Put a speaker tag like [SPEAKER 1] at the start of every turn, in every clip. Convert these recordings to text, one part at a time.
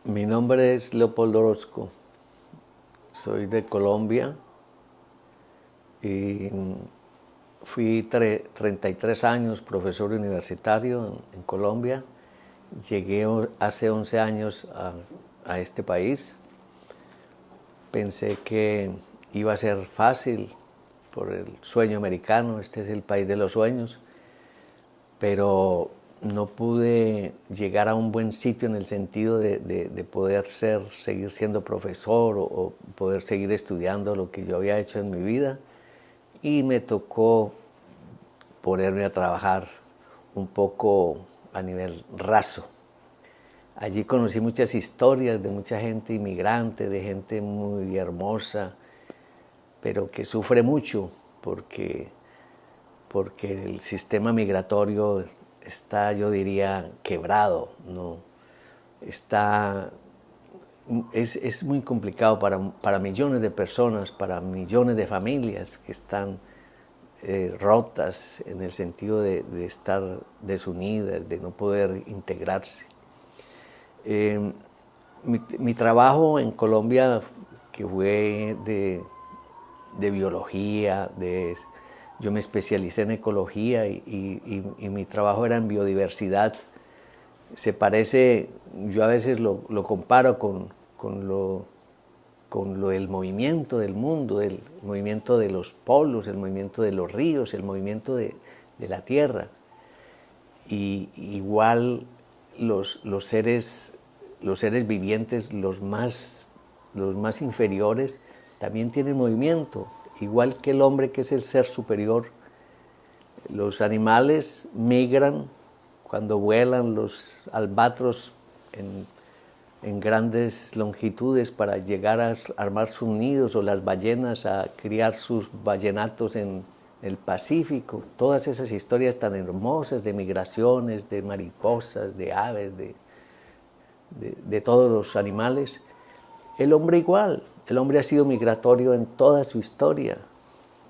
[SPEAKER 1] Mi nombre es Leopoldo Orozco, soy de Colombia y fui 33 años profesor universitario en Colombia. Llegué hace 11 años a este país. Pensé que iba a ser fácil por el sueño americano, este es el país de los sueños, pero no pude llegar a un buen sitio en el sentido de poder seguir siendo profesor o poder seguir estudiando lo que yo había hecho en mi vida, y me tocó ponerme a trabajar un poco a nivel raso. Allí conocí muchas historias de mucha gente inmigrante, de gente muy hermosa, pero que sufre mucho porque el sistema migratorio está, yo diría, quebrado, ¿no? Es muy complicado para millones de personas, para millones de familias que están rotas en el sentido de estar desunidas, de no poder integrarse. Mi trabajo en Colombia, que fue de biología, yo me especialicé en ecología y mi trabajo era en biodiversidad. Se parece, yo a veces lo comparo con lo del movimiento del mundo, el movimiento de los polos, el movimiento de los ríos, el movimiento de la tierra. Y igual los seres vivientes, los más inferiores, también tienen movimiento, igual que el hombre, que es el ser superior. Los animales migran cuando vuelan, los albatros en grandes longitudes para llegar a armar sus nidos, o las ballenas a criar sus ballenatos en el Pacífico. Todas esas historias tan hermosas de migraciones, de mariposas, de aves, de todos los animales. El hombre igual, el hombre ha sido migratorio en toda su historia,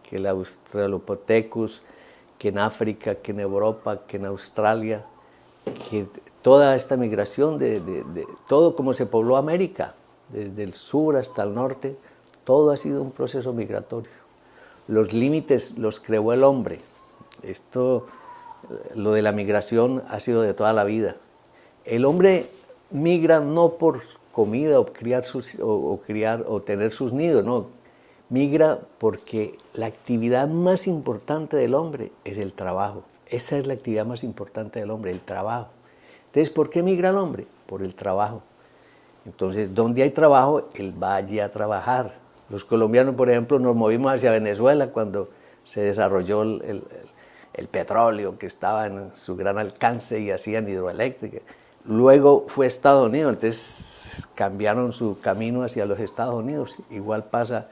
[SPEAKER 1] que el Australopithecus, que en África, que en Europa, que en Australia, que toda esta migración de todo como se pobló América, desde el sur hasta el norte, todo ha sido un proceso migratorio. Los límites los creó el hombre. Lo de la migración ha sido de toda la vida. El hombre migra no por comida o tener sus nidos, no. Migra porque la actividad más importante del hombre es el trabajo. Esa es la actividad más importante del hombre, el trabajo. Entonces, ¿por qué migra el hombre? Por el trabajo. Entonces, donde hay trabajo, él va allí a trabajar. Los colombianos, por ejemplo, nos movimos hacia Venezuela cuando se desarrolló el petróleo, que estaba en su gran alcance, y hacían hidroeléctrica. Luego fue Estados Unidos, entonces cambiaron su camino hacia los Estados Unidos. Igual pasa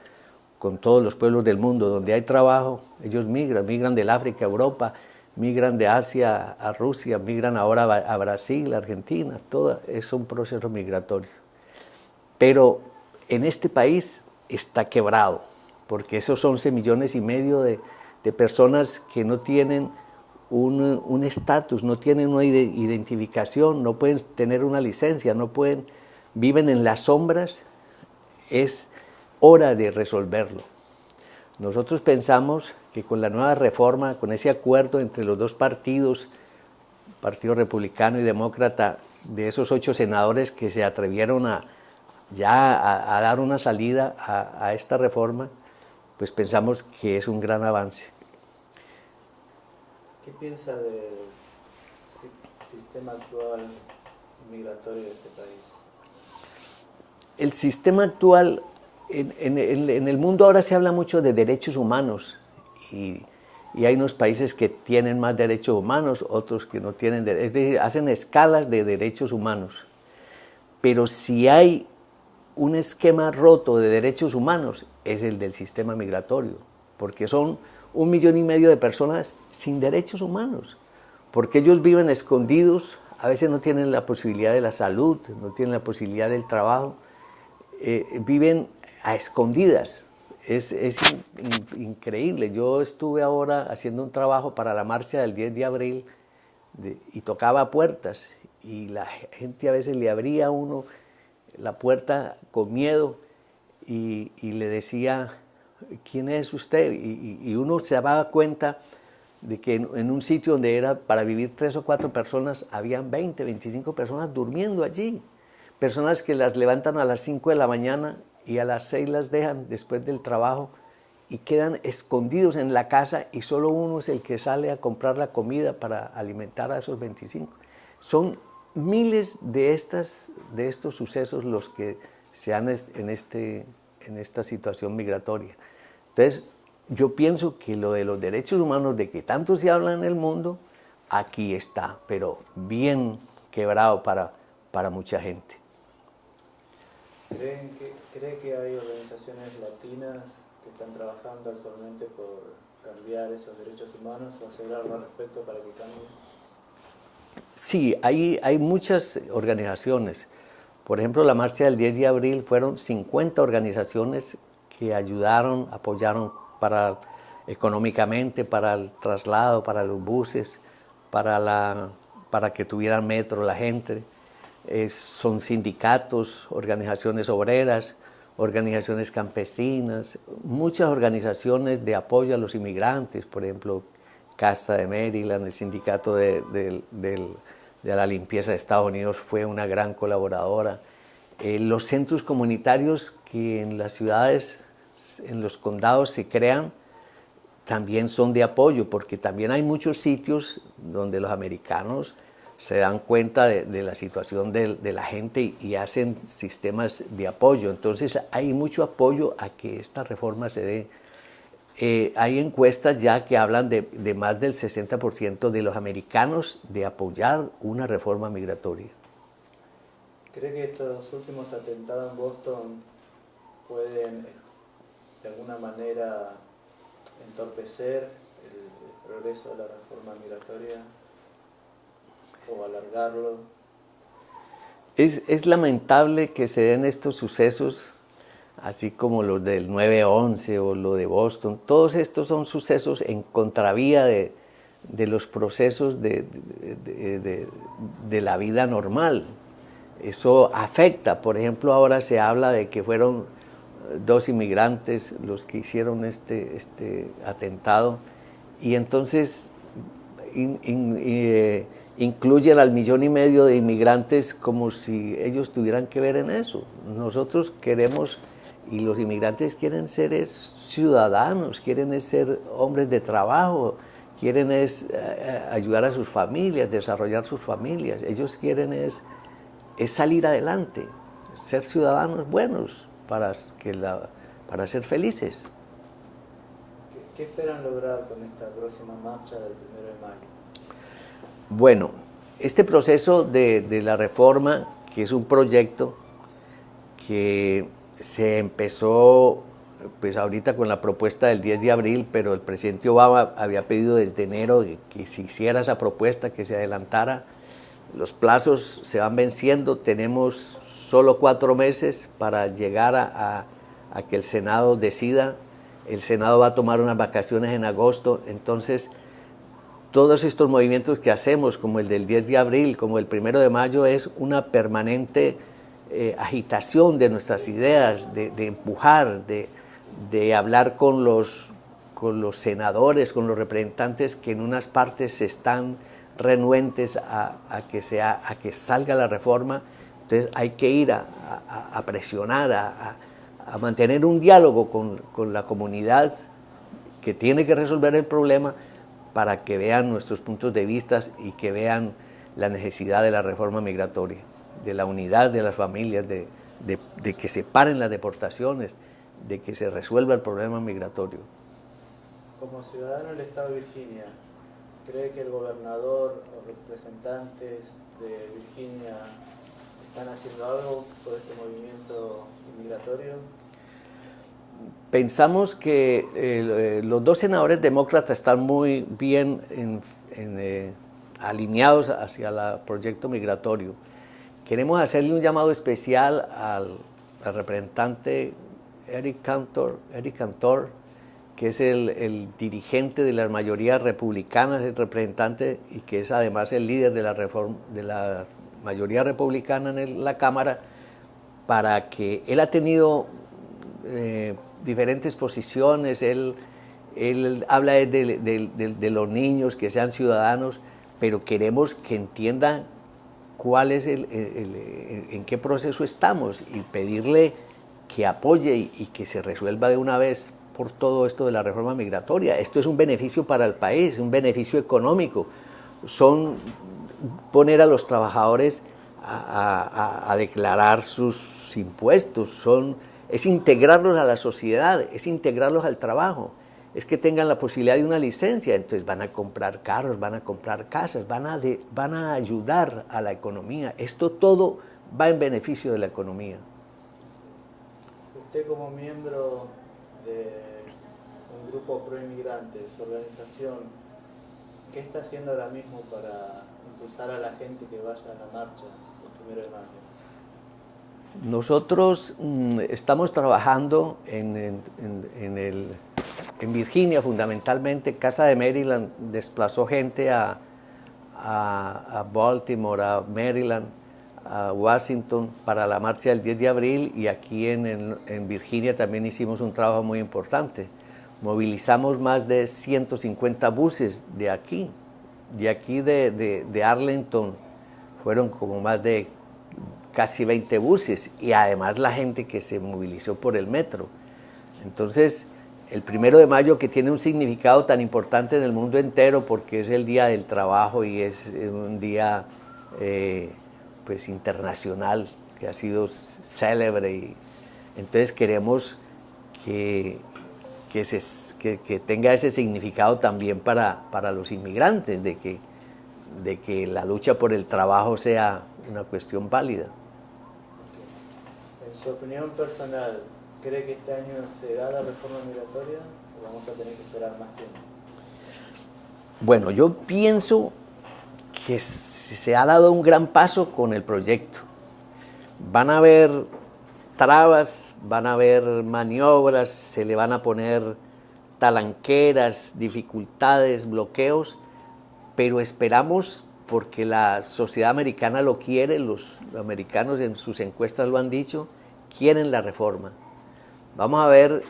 [SPEAKER 1] con todos los pueblos del mundo. Donde hay trabajo, ellos migran del África a Europa, migran de Asia a Rusia, migran ahora a Brasil, a Argentina. Todo es un proceso migratorio. Pero en este país está quebrado, porque esos 11 millones y medio de personas que no tienen un estatus, no tienen una identificación, no pueden tener una licencia, viven en las sombras, es hora de resolverlo. Nosotros pensamos que con la nueva reforma, con ese acuerdo entre los dos partidos, Partido Republicano y Demócrata, de esos 8 senadores que se atrevieron a dar una salida a esta reforma, pues pensamos que es un gran avance.
[SPEAKER 2] ¿Qué piensa del sistema actual migratorio de este país?
[SPEAKER 1] El sistema actual, en el mundo ahora se habla mucho de derechos humanos, y hay unos países que tienen más derechos humanos, otros que no tienen, es decir, hacen escalas de derechos humanos. Pero si hay un esquema roto de derechos humanos, es el del sistema migratorio, porque son 1,5 millones de personas sin derechos humanos, porque ellos viven escondidos, a veces no tienen la posibilidad de la salud, no tienen la posibilidad del trabajo, viven a escondidas. Es increíble. Yo estuve ahora haciendo un trabajo para la marcha del 10 de abril y tocaba puertas, y la gente a veces le abría a uno la puerta con miedo y le decía, ¿quién es usted? Y uno se daba cuenta de que en un sitio donde era para vivir 3 o 4 personas, habían 20, 25 personas durmiendo allí. Personas que las levantan a las 5 de la mañana y a las 6 las dejan después del trabajo y quedan escondidos en la casa y solo uno es el que sale a comprar la comida para alimentar a esos 25. Son miles de estos sucesos los que se han en esta situación migratoria. Entonces, yo pienso que lo de los derechos humanos, de que tanto se habla en el mundo, aquí está, pero bien quebrado para mucha gente.
[SPEAKER 2] ¿Cree que hay organizaciones latinas que están trabajando actualmente por cambiar esos derechos humanos o hacer algo al respecto para que cambie?
[SPEAKER 1] Sí, hay muchas organizaciones. Por ejemplo, la marcha del 10 de abril fueron 50 organizaciones que ayudaron, apoyaron económicamente para el traslado, para los buses, para que tuvieran metro la gente. Son sindicatos, organizaciones obreras, organizaciones campesinas, muchas organizaciones de apoyo a los inmigrantes, por ejemplo, Casa de Maryland, el sindicato de la limpieza de Estados Unidos fue una gran colaboradora. Los centros comunitarios que en las ciudades, en los condados se crean, también son de apoyo, porque también hay muchos sitios donde los americanos se dan cuenta de la situación de la gente y hacen sistemas de apoyo. Entonces hay mucho apoyo a que esta reforma se dé. Hay encuestas ya que hablan de más del 60% de los americanos de apoyar una reforma migratoria.
[SPEAKER 2] ¿Cree que estos últimos atentados en Boston pueden de alguna manera entorpecer el progreso de la reforma migratoria o alargarlo?
[SPEAKER 1] Es lamentable que se den estos sucesos, así como los del 9/11 o lo de Boston. Todos estos son sucesos en contravía de los procesos de la vida normal. Eso afecta. Por ejemplo, ahora se habla de que fueron 2 inmigrantes los que hicieron este atentado, y entonces incluyen al 1,5 millones de inmigrantes como si ellos tuvieran que ver en eso. Nosotros queremos, y los inmigrantes quieren ser ciudadanos, quieren ser hombres de trabajo, quieren ayudar a sus familias, desarrollar sus familias. Ellos quieren es salir adelante, ser ciudadanos buenos para ser felices.
[SPEAKER 2] ¿Qué esperan lograr con esta próxima marcha del 1 de mayo?
[SPEAKER 1] Bueno, este proceso de la reforma, que es un proyecto que se empezó pues ahorita con la propuesta del 10 de abril, pero el presidente Obama había pedido desde enero que se hiciera esa propuesta, que se adelantara. Los plazos se van venciendo, tenemos solo 4 meses para llegar a que el Senado decida. El Senado va a tomar unas vacaciones en agosto, entonces todos estos movimientos que hacemos, como el del 10 de abril, como el 1 de mayo, es una permanente agitación de nuestras ideas, de empujar, de hablar con los senadores, con los representantes que en unas partes están renuentes a que salga la reforma. Entonces hay que ir a presionar, a mantener un diálogo con la comunidad que tiene que resolver el problema, para que vean nuestros puntos de vista y que vean la necesidad de la reforma migratoria, de la unidad de las familias, de que se paren las deportaciones, de que se resuelva el problema migratorio.
[SPEAKER 2] Como ciudadano del estado de Virginia, ¿cree que el gobernador o representantes de Virginia están haciendo algo por este movimiento migratorio?
[SPEAKER 1] Pensamos que los 2 senadores demócratas están muy bien alineados hacia el proyecto migratorio. Queremos hacerle un llamado especial al representante Eric Cantor, que es el dirigente de la mayoría republicana, es el representante y que es además el líder de la mayoría republicana en la Cámara, para que él ha tenido diferentes posiciones, él habla de los niños que sean ciudadanos, pero queremos que entiendan cuál es en qué proceso estamos y pedirle que apoye y que se resuelva de una vez por todo esto de la reforma migratoria. Esto es un beneficio para el país, un beneficio económico. Son poner a los trabajadores a declarar sus impuestos, es integrarlos a la sociedad, es integrarlos al trabajo, es que tengan la posibilidad de una licencia, entonces van a comprar carros, van a comprar casas, van a ayudar a la economía. Esto todo va en beneficio de la economía.
[SPEAKER 2] Usted como miembro de un grupo pro-inmigrantes, su organización, ¿qué está haciendo ahora mismo para impulsar a la gente que vaya a la marcha el 1 de mayo?
[SPEAKER 1] Nosotros estamos trabajando en Virginia fundamentalmente. Casa de Maryland desplazó gente a Baltimore, a Maryland, a Washington para la marcha del 10 de abril, y aquí en Virginia también hicimos un trabajo muy importante. Movilizamos más de 150 buses de aquí de Arlington, fueron como más de casi 20 buses, y además la gente que se movilizó por el metro. Entonces, el 1 de mayo, que tiene un significado tan importante en el mundo entero porque es el Día del Trabajo y es un día pues internacional que ha sido célebre, y entonces queremos que tenga ese significado también para los inmigrantes, de que la lucha por el trabajo sea una cuestión válida.
[SPEAKER 2] En su opinión personal, ¿cree que este año se da la reforma migratoria o vamos a tener que esperar más tiempo?
[SPEAKER 1] Bueno, yo pienso que se ha dado un gran paso con el proyecto. Van a haber trabas, van a haber maniobras, se le van a poner talanqueras, dificultades, bloqueos, pero esperamos, porque la sociedad americana lo quiere, los americanos en sus encuestas lo han dicho, quieren la reforma. Vamos a ver,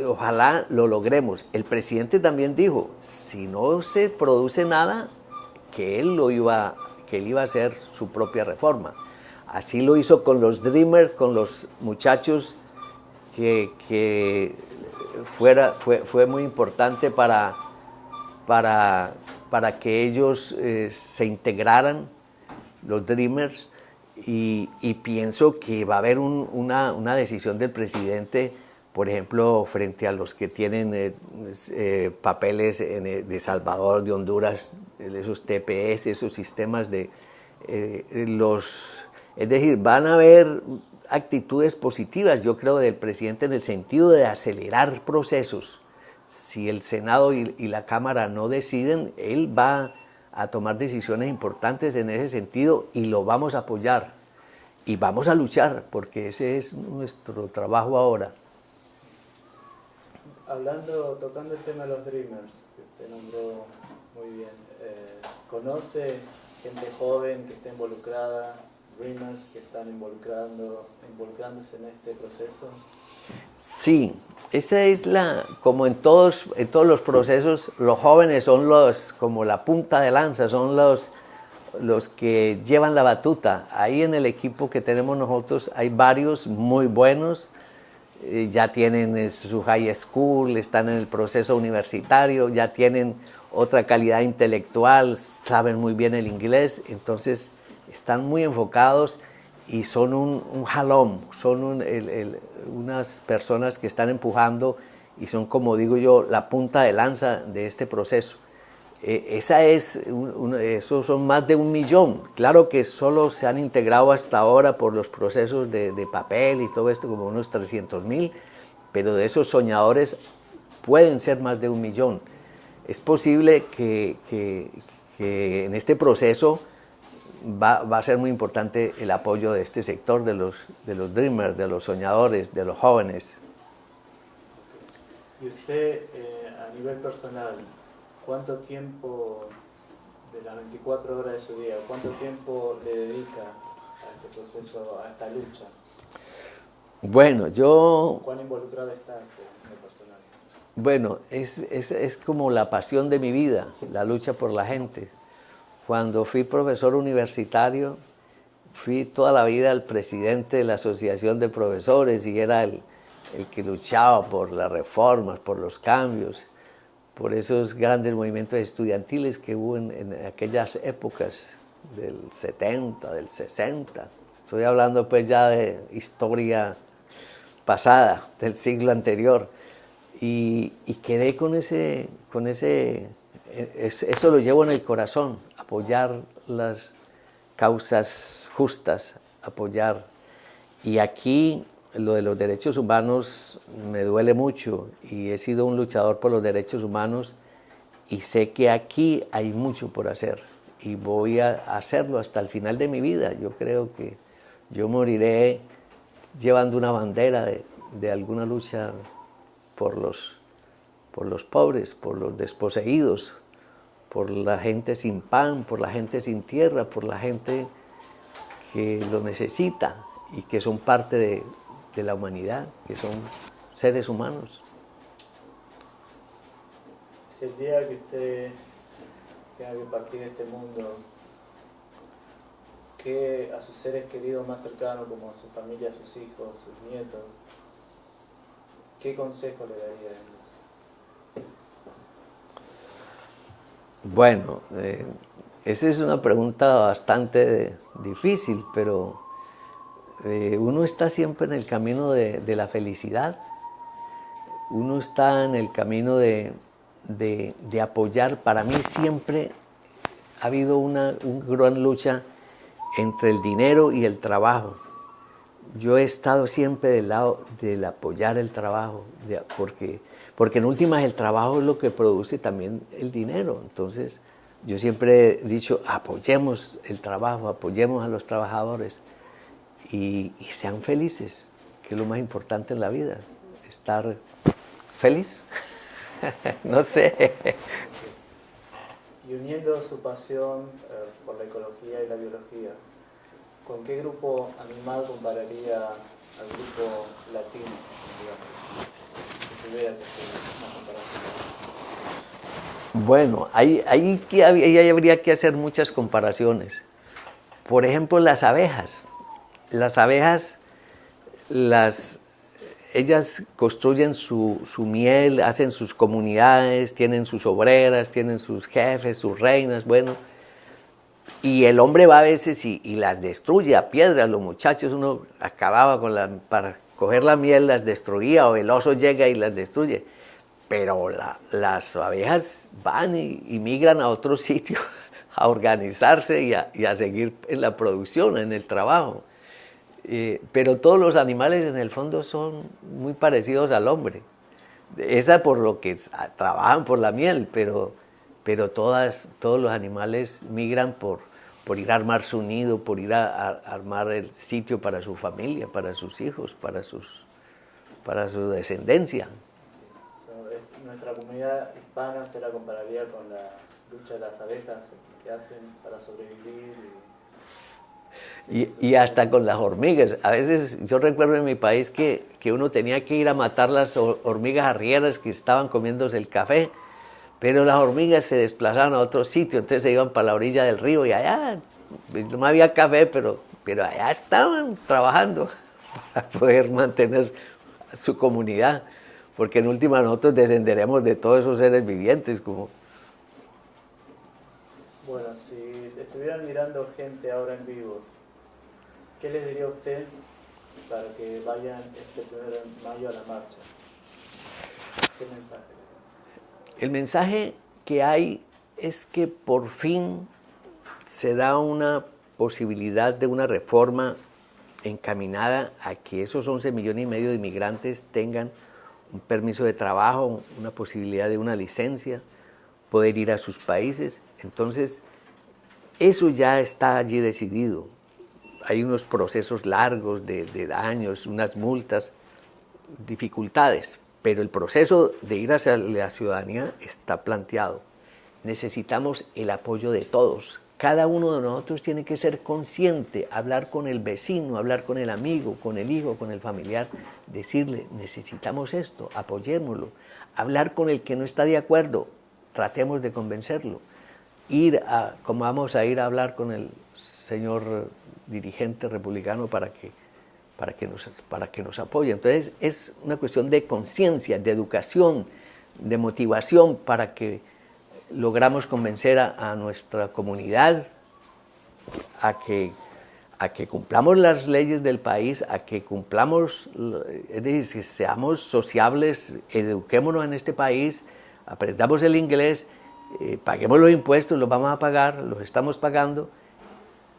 [SPEAKER 1] ojalá lo logremos. El presidente también dijo, si no se produce nada, que él iba a hacer su propia reforma. Así lo hizo con los Dreamers, con los muchachos que fue muy importante para que ellos se integraran, los Dreamers, y pienso que va a haber una decisión del presidente, por ejemplo, frente a los que tienen papeles de Salvador, de Honduras, esos TPS, esos sistemas es decir, van a haber actitudes positivas, yo creo, del presidente en el sentido de acelerar procesos. Si el Senado y la Cámara no deciden, él va a tomar decisiones importantes en ese sentido y lo vamos a apoyar y vamos a luchar, porque ese es nuestro trabajo ahora.
[SPEAKER 2] Tocando el tema de los Dreamers, que usted nombró muy bien, ¿conoce gente joven que está involucrada, Dreamers que están involucrándose en este proceso?
[SPEAKER 1] Sí, esa es como en todos los procesos, los jóvenes son como la punta de lanza, son los que llevan la batuta. Ahí en el equipo que tenemos nosotros hay varios muy buenos, ya tienen su high school, están en el proceso universitario, ya tienen otra calidad intelectual, saben muy bien el inglés, entonces están muy enfocados y son un jalón, son unas personas que están empujando y son, como digo yo, la punta de lanza de este proceso. Esos son más de 1 millón. Claro que solo se han integrado hasta ahora por los procesos de papel y todo esto como unos 300,000, pero de esos soñadores pueden ser más de 1 millón. Es posible que en este proceso va a ser muy importante el apoyo de este sector, de los Dreamers, de los soñadores, de los jóvenes.
[SPEAKER 2] Y usted, a nivel personal, ¿cuánto tiempo de las 24 horas de su día, cuánto tiempo le dedica a este proceso, a esta lucha?
[SPEAKER 1] Bueno, yo,
[SPEAKER 2] ¿Cuán involucrado estás en lo personal?
[SPEAKER 1] bueno, es como la pasión de mi vida, la lucha por la gente. Cuando fui profesor universitario, fui toda la vida el presidente de la asociación de profesores y era el que luchaba por las reformas, por los cambios, por esos grandes movimientos estudiantiles que hubo en aquellas épocas del 70, del 60. Estoy hablando pues ya de historia pasada, del siglo anterior. Y quedé eso lo llevo en el corazón, apoyar las causas justas, apoyar. Y aquí lo de los derechos humanos me duele mucho y he sido un luchador por los derechos humanos y sé que aquí hay mucho por hacer y voy a hacerlo hasta el final de mi vida. Yo creo que yo moriré llevando una bandera de alguna lucha por los pobres, por los desposeídos, por la gente sin pan, por la gente sin tierra, por la gente que lo necesita y que son parte de la humanidad, que son seres humanos.
[SPEAKER 2] Si el día que usted tenga que partir de este mundo, ¿qué a sus seres queridos más cercanos, como a su familia, a sus hijos, sus nietos, qué consejo le daría a ellos?
[SPEAKER 1] Bueno, esa es una pregunta bastante difícil, pero uno está siempre en el camino de la felicidad, uno está en el camino de apoyar. Para mí siempre ha habido una gran lucha entre el dinero y el trabajo. Yo he estado siempre del lado del apoyar el trabajo, porque en últimas el trabajo es lo que produce también el dinero. Entonces yo siempre he dicho, apoyemos el trabajo, apoyemos a los trabajadores y sean felices, que es lo más importante en la vida, estar feliz. No sé.
[SPEAKER 2] Y uniendo su pasión por la ecología y la biología, ¿con qué grupo animal compararía al grupo latino, digamos? Si tuviera que hacer una comparación.
[SPEAKER 1] Bueno, ahí habría que hacer muchas comparaciones. Por ejemplo, las abejas. Las abejas, ellas construyen su miel, hacen sus comunidades, tienen sus obreras, tienen sus jefes, sus reinas, bueno. Y el hombre va a veces y las destruye a piedras. Los muchachos, uno acababa para coger la miel, las destruía, o el oso llega y las destruye. Pero las abejas van y migran a otro sitio a organizarse y a seguir en la producción, en el trabajo. Pero todos los animales en el fondo son muy parecidos al hombre. Esa por lo que trabajan por la miel, pero todos los animales migran por ir a armar su nido, por ir a armar el sitio para su familia, para sus hijos, para su descendencia.
[SPEAKER 2] Nuestra comunidad hispana, ¿usted la compararía con la lucha de las abejas que hacen para sobrevivir?
[SPEAKER 1] Y hasta con las hormigas. A veces yo recuerdo en mi país que uno tenía que ir a matar las hormigas arrieras que estaban comiéndose el café, pero las hormigas se desplazaban a otro sitio, entonces se iban para la orilla del río y allá no había café, pero allá estaban trabajando para poder mantener su comunidad, porque en última nosotros descenderemos de todos esos seres vivientes.
[SPEAKER 2] Bueno, si estuvieran mirando gente ahora en vivo, ¿qué les diría a usted para que vayan este 1 de mayo a la marcha? ¿Qué mensaje?
[SPEAKER 1] El mensaje que hay es que por fin se da una posibilidad de una reforma encaminada a que esos 11,5 millones de inmigrantes tengan un permiso de trabajo, una posibilidad de una licencia, poder ir a sus países. Entonces, eso ya está allí decidido. Hay unos procesos largos de años, unas multas, dificultades, pero el proceso de ir hacia la ciudadanía está planteado. Necesitamos el apoyo de todos, Cada uno de nosotros tiene que ser consciente, hablar con el vecino, hablar con el amigo, con el hijo, con el familiar, decirle, necesitamos esto, apoyémoslo. Hablar con el que no está de acuerdo, tratemos de convencerlo. Como vamos a ir a hablar con el señor dirigente republicano para que nos apoye. Entonces es una cuestión de conciencia, de educación, de motivación para que logramos convencer a nuestra comunidad a que cumplamos las leyes del país, a que cumplamos, es decir, que seamos sociables, eduquémonos en este país, aprendamos el inglés, paguemos los impuestos, los vamos a pagar, los estamos pagando,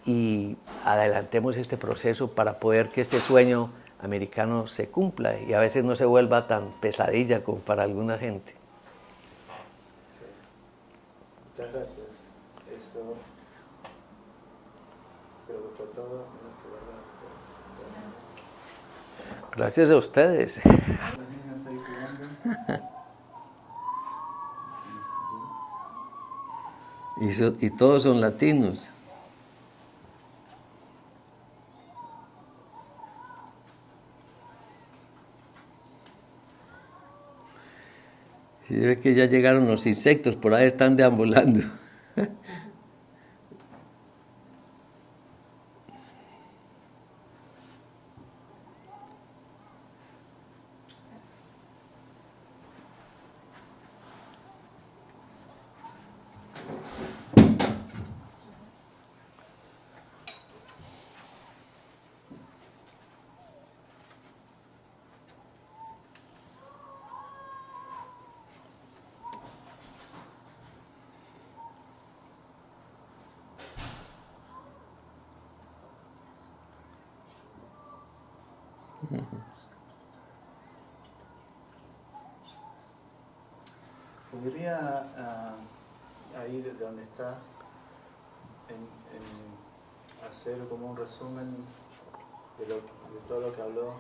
[SPEAKER 1] y adelantemos este proceso para poder que este sueño americano se cumpla y a veces no se vuelva tan pesadilla como para alguna gente.
[SPEAKER 2] Muchas gracias. Eso creo que fue todo.
[SPEAKER 1] Gracias a ustedes. Y todos son latinos. Y ve que ya llegaron los insectos, por ahí están deambulando.
[SPEAKER 2] ¿Podría ahí desde donde está hacer como un resumen de todo lo que habló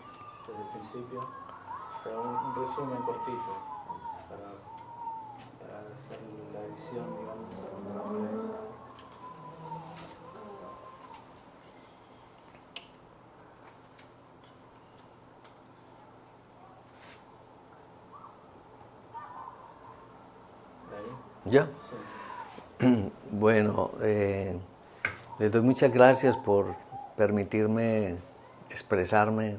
[SPEAKER 2] desde el principio? Pero un resumen cortito para hacer la edición, digamos.
[SPEAKER 1] ¿Ya? Sí. Bueno, les doy muchas gracias por permitirme expresarme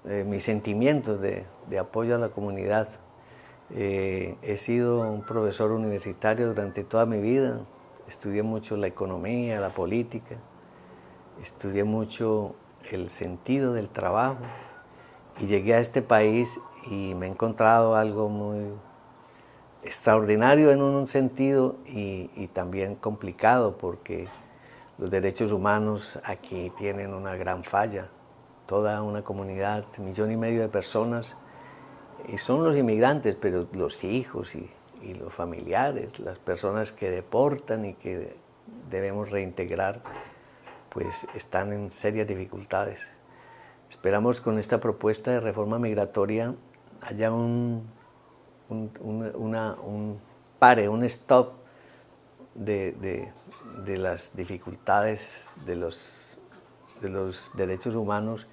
[SPEAKER 1] mis sentimientos de apoyo a la comunidad. He sido un profesor universitario durante toda mi vida, estudié mucho la economía, la política, estudié mucho el sentido del trabajo y llegué a este país y me he encontrado algo muy extraordinario en un sentido y también complicado, porque los derechos humanos aquí tienen una gran falla. Toda una comunidad, 1,5 millones de personas, y son los inmigrantes, pero los hijos y los familiares, las personas que deportan y que debemos reintegrar, pues están en serias dificultades. Esperamos con esta propuesta de reforma migratoria haya un stop de las dificultades de los derechos humanos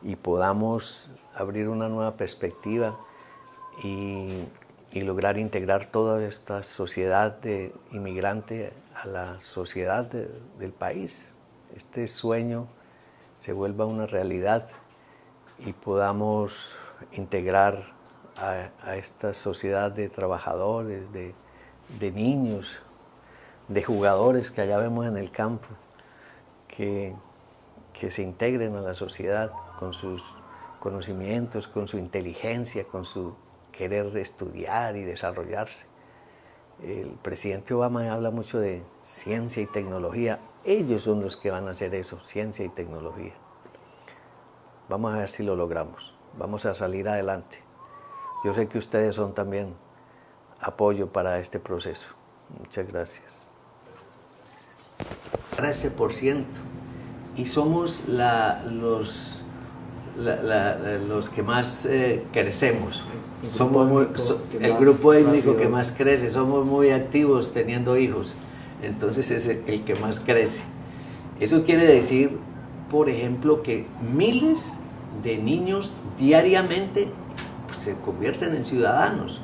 [SPEAKER 1] y podamos abrir una nueva perspectiva y lograr integrar toda esta sociedad de inmigrante a la sociedad del país. Este sueño se vuelva una realidad y podamos integrar a esta sociedad de trabajadores, de niños, de jugadores que allá vemos en el campo, que se integren a la sociedad con sus conocimientos, con su inteligencia, con su querer estudiar y desarrollarse. El presidente Obama habla mucho de ciencia y tecnología. Ellos son los que van a hacer eso, ciencia y tecnología. Vamos a ver si lo logramos. Vamos a salir adelante. Yo sé que ustedes son también apoyo para este proceso. Muchas gracias. 13%. Y somos los que más crecemos. Somos el grupo étnico que más crece. Somos muy activos teniendo hijos. entonces es el que más crece. Eso quiere decir, por ejemplo, que miles de niños diariamente se convierten en ciudadanos,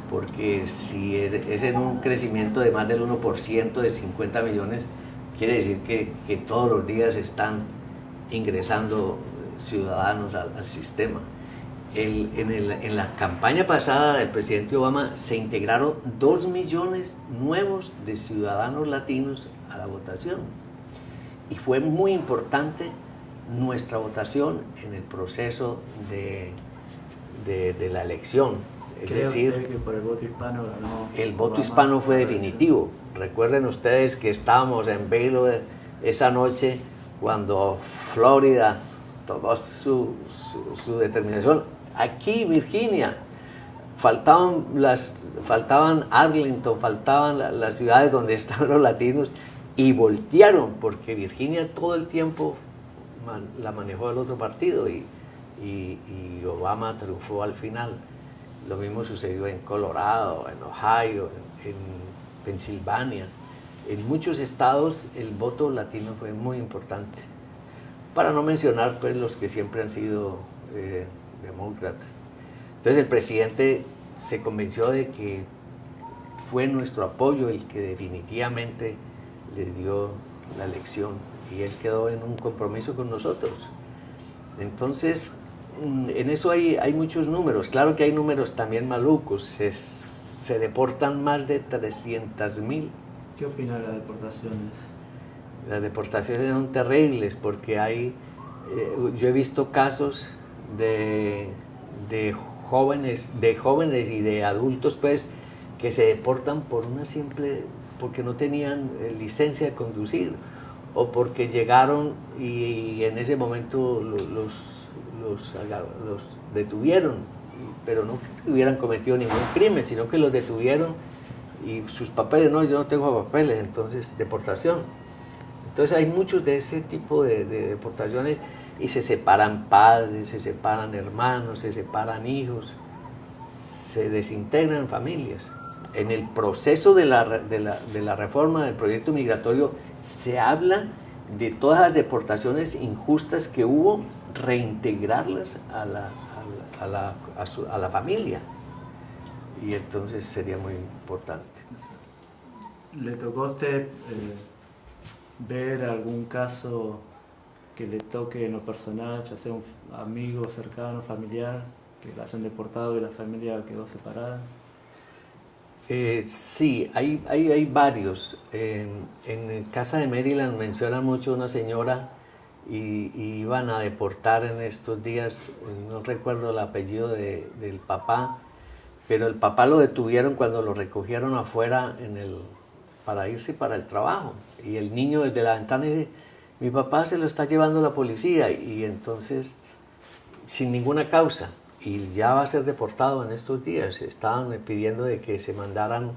[SPEAKER 1] porque si es en un crecimiento de más del 1% de 50 millones, quiere decir que todos los días están ingresando ciudadanos al sistema. En la campaña pasada del presidente Obama se integraron 2 millones nuevos de ciudadanos latinos a la votación. Y fue muy importante nuestra votación en el proceso de la elección. Es decir,
[SPEAKER 2] que por el voto hispano ganó
[SPEAKER 1] el voto
[SPEAKER 2] Obama
[SPEAKER 1] hispano fue
[SPEAKER 2] la
[SPEAKER 1] definitivo. Recuerden ustedes que estábamos en Baylor esa noche cuando Florida tomó su determinación. Aquí, Virginia, faltaban Arlington, faltaban las ciudades donde están los latinos, y voltearon, porque Virginia todo el tiempo la manejó el otro partido y Obama triunfó al final. Lo mismo sucedió en Colorado, en Ohio, en Pensilvania. En muchos estados el voto latino fue muy importante, para no mencionar pues los que siempre han sido demócratas. Entonces el presidente se convenció de que fue nuestro apoyo el que definitivamente le dio la elección, y él quedó en un compromiso con nosotros. Entonces, en eso hay muchos números. Claro que hay números también malucos. Se deportan más de 300.000.
[SPEAKER 2] ¿Qué opina de las deportaciones?
[SPEAKER 1] Las deportaciones son terribles porque yo he visto casos de jóvenes y de adultos pues que se deportan porque no tenían licencia de conducir, o porque llegaron y en ese momento los detuvieron, pero no que hubieran cometido ningún crimen, sino que los detuvieron y sus papeles, no, yo no tengo papeles, entonces deportación. Entonces hay muchos de ese tipo de deportaciones, y se separan padres, se separan hermanos, se separan hijos, se desintegran familias. En el proceso de la reforma del proyecto migratorio se habla de todas las deportaciones injustas que hubo, reintegrarlas a la familia, y entonces sería muy importante.
[SPEAKER 2] ¿Le tocó a usted ver algún caso que le toque en lo personal, ya sea un amigo cercano, familiar, que la hayan deportado y la familia quedó separada?
[SPEAKER 1] Sí, hay varios. En Casa de Maryland mencionan mucho una señora y iban a deportar en estos días, no recuerdo el apellido del papá, pero el papá lo detuvieron cuando lo recogieron afuera para irse para el trabajo, y el niño desde la ventana dice: mi papá se lo está llevando la policía, y entonces sin ninguna causa, y ya va a ser deportado en estos días. Estaban pidiendo de que se mandaran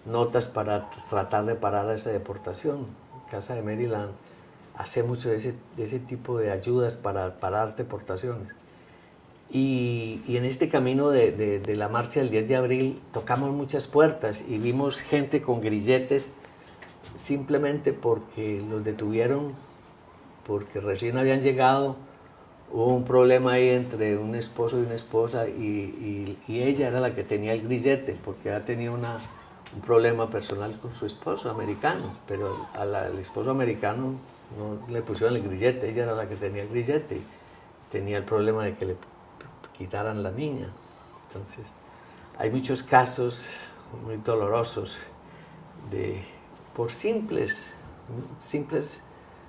[SPEAKER 1] notas para tratar de parar esa deportación. Casa de Maryland hace mucho de ese tipo de ayudas para parar deportaciones. Y en este camino de la marcha del 10 de abril tocamos muchas puertas y vimos gente con grilletes simplemente porque los detuvieron, porque recién habían llegado. Hubo un problema ahí entre un esposo y una esposa, y ella era la que tenía el grillete porque había tenido un problema personal con su esposo americano, pero al esposo americano no le pusieron el grillete, ella era la que tenía el grillete y tenía el problema de que le quitaran la niña. Entonces hay muchos casos muy dolorosos por simples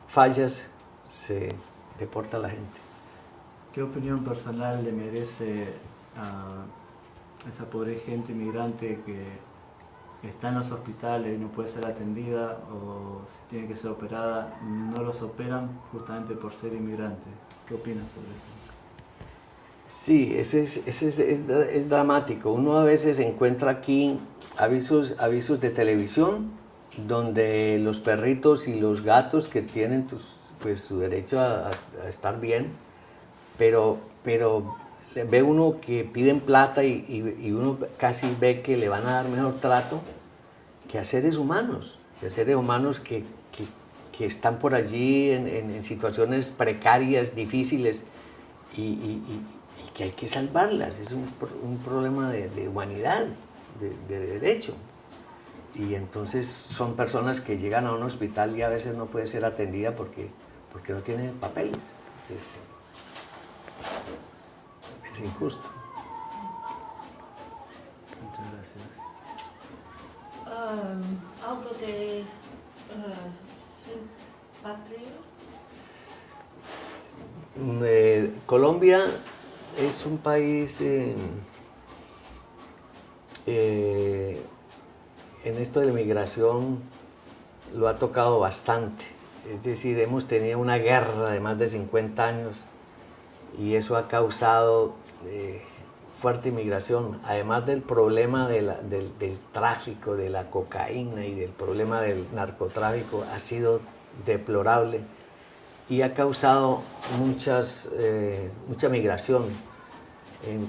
[SPEAKER 1] fallas se deporta a la gente.
[SPEAKER 2] ¿Qué opinión personal le merece a esa pobre gente inmigrante que está en los hospitales y no puede ser atendida, o si tiene que ser operada, no los operan justamente por ser inmigrante? ¿Qué opinas sobre eso?
[SPEAKER 1] Sí, es dramático. Uno a veces encuentra aquí avisos de televisión donde los perritos y los gatos que tienen pues, su derecho a estar bien, pero ve uno que piden plata y uno casi ve que le van a dar mejor trato que a seres humanos. de seres humanos que están por allí en situaciones precarias, difíciles, y que hay que salvarlas. Es un problema de humanidad, de derecho. Y entonces son personas que llegan a un hospital y a veces no puede ser atendida porque no tienen papeles. Es injusto.
[SPEAKER 2] Muchas gracias.
[SPEAKER 3] Algo de simpatía.
[SPEAKER 1] Colombia es un país en esto de la migración lo ha tocado bastante. Es decir, hemos tenido una guerra de más de 50 años y eso ha causado fuerte inmigración, además del problema del tráfico, de la cocaína y del problema del narcotráfico, ha sido deplorable y ha causado mucha migración.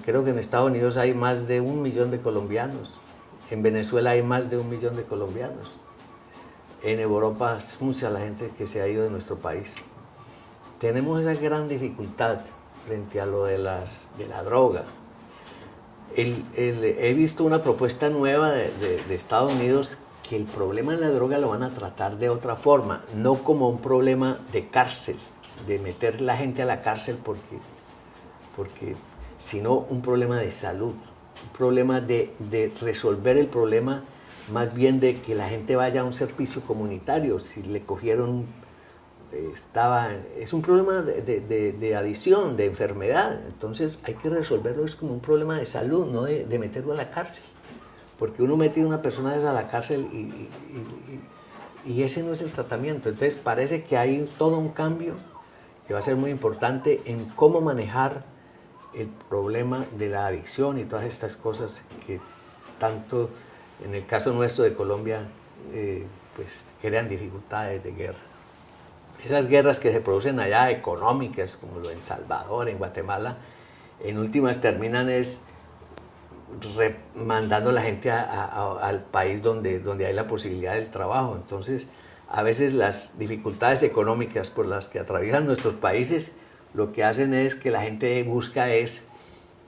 [SPEAKER 1] Creo que en Estados Unidos hay más de 1 millón de colombianos, en Venezuela hay más de 1 millón de colombianos, en Europa es mucha la gente que se ha ido de nuestro país. Tenemos esa gran dificultad frente a lo de la droga. He visto una propuesta nueva de Estados Unidos que el problema de la droga lo van a tratar de otra forma, no como un problema de cárcel, de meter la gente a la cárcel sino un problema de salud, un problema de resolver el problema más bien de que la gente vaya a un servicio comunitario, si le cogieron, es un problema de adicción, de enfermedad, entonces hay que resolverlo, es como un problema de salud, no de meterlo a la cárcel, porque uno mete a una persona a la cárcel y ese no es el tratamiento, entonces parece que hay todo un cambio que va a ser muy importante en cómo manejar el problema de la adicción y todas estas cosas que tanto en el caso nuestro de Colombia pues crean dificultades de guerra. Esas guerras que se producen allá económicas, como lo en Salvador, en Guatemala, en últimas terminan mandando a la gente al país donde hay la posibilidad del trabajo. Entonces, a veces las dificultades económicas por las que atraviesan nuestros países, lo que hacen es que la gente busca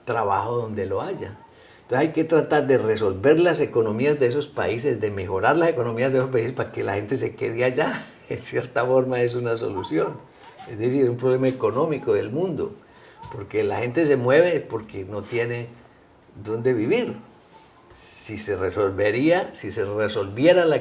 [SPEAKER 1] trabajo donde lo haya. Entonces hay que tratar de resolver las economías de esos países, de mejorar las economías de esos países para que la gente se quede allá. En cierta forma es una solución. Es decir, es un problema económico del mundo, porque la gente se mueve porque no tiene dónde vivir. Si se resolviera la